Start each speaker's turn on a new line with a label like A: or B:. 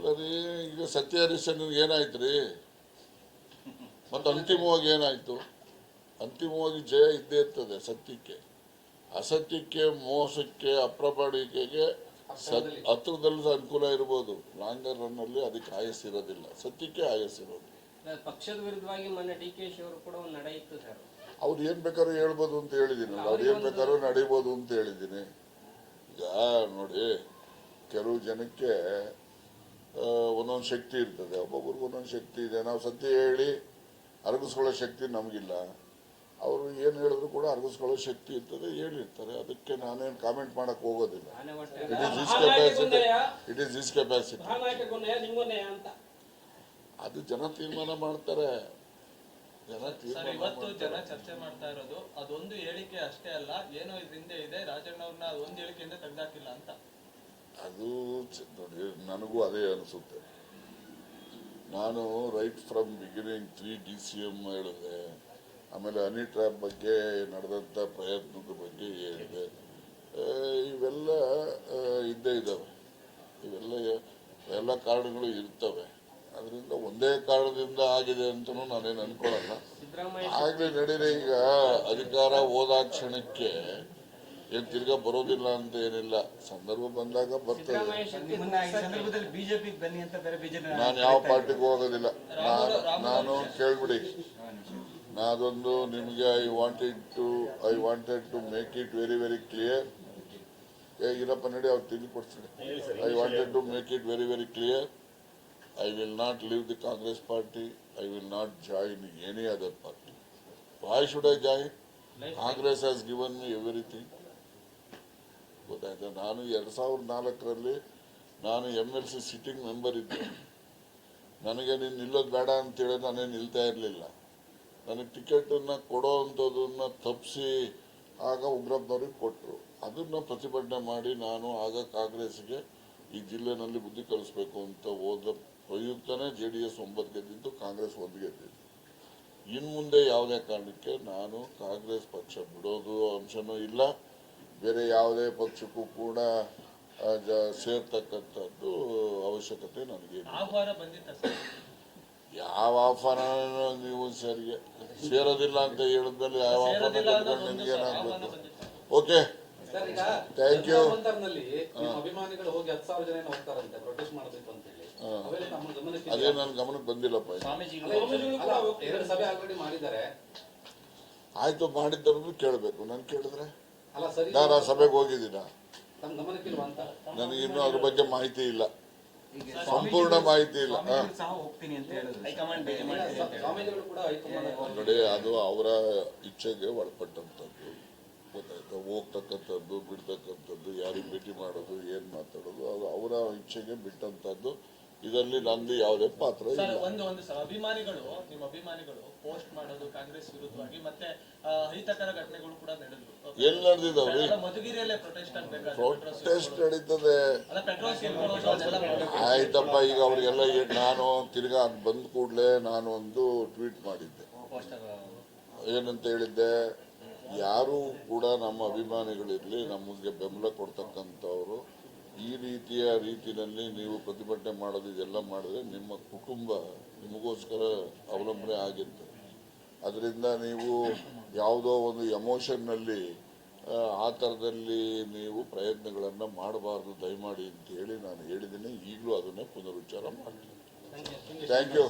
A: ಅಲ್ಲರಿ ಈಗ ಸತ್ಯ ಹರಿಶ್ಚಂದ್ರನಿಗೆ ಏನಾಯ್ತು ರೀ? ಮತ್ತು ಅಂತಿಮವಾಗಿ ಏನಾಯ್ತು? ಅಂತಿಮವಾಗಿ ಜಯ ಇದ್ದೇ ಇರ್ತದೆ ಸತ್ಯಕ್ಕೆ. ಅಸತ್ಯಕ್ಕೆ, ಮೋಸಕ್ಕೆ, ಅಪ್ರಾಮಾಣಿಕೆಗೆ ಹತ್ರದಲ್ಲಿ ಅನುಕೂಲ ಇರ್ಬೋದು, ಲಾಂಗರ್ ರನ್ನಲ್ಲಿ ಅದಕ್ಕೆ ಆಯಸ್ಸಿರೋದಿಲ್ಲ, ಸತ್ಯಕ್ಕೆ ಆಯಸ್ಸಿರೋದು.
B: ಪಕ್ಷದ ವಿರುದ್ಧವಾಗಿ ಮೊನ್ನೆ DK ಅವರು ಕೂಡ ಒಂದು ನಡೆ ಇತ್ತು ಸರ್.
A: ಅವ್ರು ಏನ್ ಬೇಕಾದ್ರೂ ಹೇಳ್ಬೋದು ಅಂತ ಹೇಳಿದ್ದೀನಿ, ಅವ್ರು ಏನ್ ಬೇಕಾದ್ರೂ ನಡೀಬೋದು ಅಂತ ಹೇಳಿದ್ದೀನಿ. ಈಗ ನೋಡಿ, ಕೆಲವು ಜನಕ್ಕೆ ಒಂದೊಂದು ಶಕ್ತಿ ಇರ್ತದೆ, ಒಬ್ಬೊಬ್ರಿಗೆ ಒಂದೊಂದು ಶಕ್ತಿ ಇದೆ. ನಾವು ಸತ್ಯ ಹೇಳಿ ಅರಗಿಸ್ಕೊಳ್ಳೋ ಶಕ್ತಿ ನಮಗಿಲ್ಲ. ಅವರು ಏನು ಹೇಳಿದ್ರು ಕೂಡ ಅರಗಿಸ್ಕೊಳ್ಳೋ ಶಕ್ತಿ ಇರ್ತದೆ, ಹೇಳಿರ್ತಾರೆ. ಅದಕ್ಕೆ ನಾನೇನು ಕಾಮೆಂಟ್ ಮಾಡಕ್ ಹೋಗೋದಿಲ್ಲ. It is his capacity. ಅದು ಜನ ತೀರ್ಮಾನ ಮಾಡ್ತಾರೆ.
C: ಇವತ್ತು ಜನ ಚರ್ಚೆ ಮಾಡ್ತಾ ಇರೋದು ಅದೊಂದು ಹೇಳಿಕೆ ಅಷ್ಟೇ ಅಲ್ಲ, ಏನೋ ಇದರಿಂದ ಇದೆ, ರಾಜಣ್ಣ ಅವ್ರನ್ನ ಅದೊಂದು ಹೇಳಿಕೆಯಿಂದ ತೆಗ್ದಾಕಿಲ್ಲ ಅಂತ.
A: ಅದು ನೋಡಿ, ನನಗೂ ಅದೇ ಅನಿಸುತ್ತೆ. ನಾನು ರೈಟ್ ಫ್ರಮ್ ಬಿಗಿನಿಂಗ್ 3 DCM ಹೇಳಿದೆ, ಆಮೇಲೆ ಹನಿ ಟ್ರ್ಯಾಪ್ ಬಗ್ಗೆ ನಡೆದಂಥ ಪ್ರಯತ್ನದ ಬಗ್ಗೆ ಹೇಳಿದೆ. ಇವೆಲ್ಲ ಇದ್ದೇ ಇದ್ದಾವೆ, ಇವೆಲ್ಲ ಕಾರಣಗಳು ಇರ್ತವೆ. ಅದರಿಂದ ಒಂದೇ ಕಾರಣದಿಂದ ಆಗಿದೆ ಅಂತಲೂ ನಾನೇನು ಅನ್ಕೊಳ್ಳಲ್ಲ. ಆಗಲೇ ನಡೀರಿ. ಈಗ ಅಧಿಕಾರ ಹೋದಾಕ್ಷಣಕ್ಕೆ ಏನ್ ತಿರ್ಗಾ ಬರೋದಿಲ್ಲ ಅಂತ ಏನಿಲ್ಲ, ಸಂದರ್ಭ ಬಂದಾಗ ಬರ್ತದೆ. ನಾನು ಯಾವ ಪಾರ್ಟಿಗೂ ಹೋಗೋದಿಲ್ಲ. ನಾನು ಕೇಳ್ಬಿಡಿ, ನಾದೊಂದು ನಿಮಗೆ I wanted to make it very very clear. ಇರಪ್ಪ ನಡಿ, ಅವ್ರು ತಿಳಿ ಕೊಡ್ತೀನಿ. I wanted to make it very very clear. I will not leave the Congress party. I will not join any other party. Why should I join? Congress has given me everything. ಗೊತ್ತಾಯ್ತಾ? ನಾನು 2004ರಲ್ಲಿ ನಾನು MLC sitting member ಇದ್ದೆ. ನನಗೆ ನೀನು ನಿಲ್ಲೋದು ಬೇಡ ಅಂತೇಳಿ ನಾನೇನು ನಿಲ್ತಾ ಇರಲಿಲ್ಲ. ನನಗೆ ಟಿಕೆಟನ್ನು ಕೊಡೋ ಅಂಥದ್ದನ್ನು ತಪ್ಪಿಸಿ ಆಗ ಉಗ್ರಪ್ಪನವ್ರಿಗೆ ಕೊಟ್ಟರು. ಅದನ್ನು ಪ್ರತಿಭಟನೆ ಮಾಡಿ ನಾನು ಆಗ ಕಾಂಗ್ರೆಸ್ಗೆ ಈ ಜಿಲ್ಲೆನಲ್ಲಿ ಬುದ್ಧಿ ಕಲಿಸ್ಬೇಕು ಅಂತ ಹೋದ ಪ್ರಯುಕ್ತನೇ JDS 9 ಗೆದ್ದಿದ್ದು, ಕಾಂಗ್ರೆಸ್ 1 ಗೆದ್ದಿದ್ದು. ಇನ್ನು ಮುಂದೆ ಯಾವುದೇ ಕಾರಣಕ್ಕೆ ನಾನು ಕಾಂಗ್ರೆಸ್ ಪಕ್ಷ ಬಿಡೋದು ಅಂಶನೂ ಇಲ್ಲ, ಬೇರೆ ಯಾವುದೇ ಪಕ್ಷಕ್ಕೂ ಕೂಡ ಸೇರ್ತಕ್ಕಂಥದ್ದು ಅವಶ್ಯಕತೆ ನನಗೆ. ಯಾವ ಆಹ್ವಾನ ನೀವು ಸೇರೋದಿಲ್ಲ ಅಂತ ಹೇಳಿದ್ಮೇಲೆ ಯಾವ ಆಹ್ವಾನ ನಿಮ್ಗೇನಾಗಬೇಕು? Okay, thank you.
D: ಅಭಿಮಾನಿಗಳು ಹೋಗಿ 10,000 ಜನ ಹೋಗ್ತಾರಂತೆ ಪ್ರೊಟೆಸ್ಟ್ ಮಾಡಬೇಕು ಅಂತ ಹೇಳಿ.
A: ಅದೇ ನನ್ನ ಗಮನಕ್ಕೆ ಬಂದಿಲ್ಲಪ್ಪ. ಆಯ್ತು, ಮಾಡಿದ್ದವ್ರು ಕೇಳಬೇಕು. ನಾನು ಕೇಳಿದ್ರೆ ನಾನು ಆ ಸಭೆಗೆ ಹೋಗಿದ್ದೀನ, ನನಗಿನ್ನೂ ಅದ್ರ ಬಗ್ಗೆ ಮಾಹಿತಿ ಇಲ್ಲ, ಸಂಪೂರ್ಣ ಮಾಹಿತಿ ಇಲ್ಲ. ನೋಡಿ, ಅದು ಅವರ ಇಚ್ಛೆಗೆ ಒಳಪಟ್ಟಂಥದ್ದು, ಗೊತ್ತಾಯ್ತಾ? ಹೋಗ್ತಕ್ಕಂಥದ್ದು, ಬಿಡ್ತಕ್ಕಂಥದ್ದು, ಯಾರಿಗೆ ಭೇಟಿ ಮಾಡೋದು, ಏನು ಮಾತಾಡೋದು, ಅದು ಅವರ ಇಚ್ಛೆಗೆ ಬಿಟ್ಟಂಥದ್ದು. ಇದರಲ್ಲಿ ನಂದು ಯಾವುದೇ ಪಾತ್ರ ಇಲ್ಲ.
C: ಒಂದು ಅಭಿಮಾನಿಗಳು, ನಿಮ್ಮ ಅಭಿಮಾನಿಗಳು ಪೋಸ್ಟ್ ಮಾಡೋದು ಕಾಂಗ್ರೆಸ್ ವಿರುದ್ಧವಾಗಿ ಮತ್ತೆ ಅಹಿತಕರ ಘಟನೆಗಳು ಕೂಡ ನಡೆದವು.
A: ಎಲ್ಲಿ ನಡೆದಿದ್ದಾವ್ರಿ?
C: ಮಧುಗಿರಿಯಲ್ಲೇ ಪ್ರೊಟೆಸ್ಟ್
A: ನಡೀತದೆ. ಆಯ್ತಪ್ಪ, ಈಗ ಅವ್ರಿಗೆಲ್ಲ ನಾನು ತಿರ್ಗಾ ಬಂದ ಕೂಡಲೇ ನಾನು ಒಂದು ಟ್ವೀಟ್ ಮಾಡಿದ್ದೆ. ಏನಂತ ಹೇಳಿದ್ದೆ? ಯಾರು ಕೂಡ ನಮ್ಮ ಅಭಿಮಾನಿಗಳಿರಲಿ, ನಮಗೆ ಬೆಂಬಲ ಕೊಡ್ತಕ್ಕಂಥವ್ರು ಈ ರೀತಿಯಲ್ಲಿ ನೀವು ಪ್ರತಿಭಟನೆ ಮಾಡೋದು, ಇದೆಲ್ಲ ಮಾಡಿದ್ರೆ ನಿಮ್ಮ ಕುಟುಂಬ ನಿಮಗೋಸ್ಕರ ಅವಲಂಬನೆ ಆಗಿರ್ತದೆ. ಅದರಿಂದ ನೀವು ಯಾವುದೋ ಒಂದು ಎಮೋಷನ್ನಲ್ಲಿ ಆ ಥರದಲ್ಲಿ ನೀವು ಪ್ರಯತ್ನಗಳನ್ನು ಮಾಡಬಾರ್ದು ದಯಮಾಡಿ ಅಂತ ಹೇಳಿ ನಾನು ಹೇಳಿದ್ದೀನಿ. ಈಗಲೂ ಅದನ್ನೇ ಪುನರುಚ್ಚಾರ ಮಾಡ್ತೀನಿ. Thank you.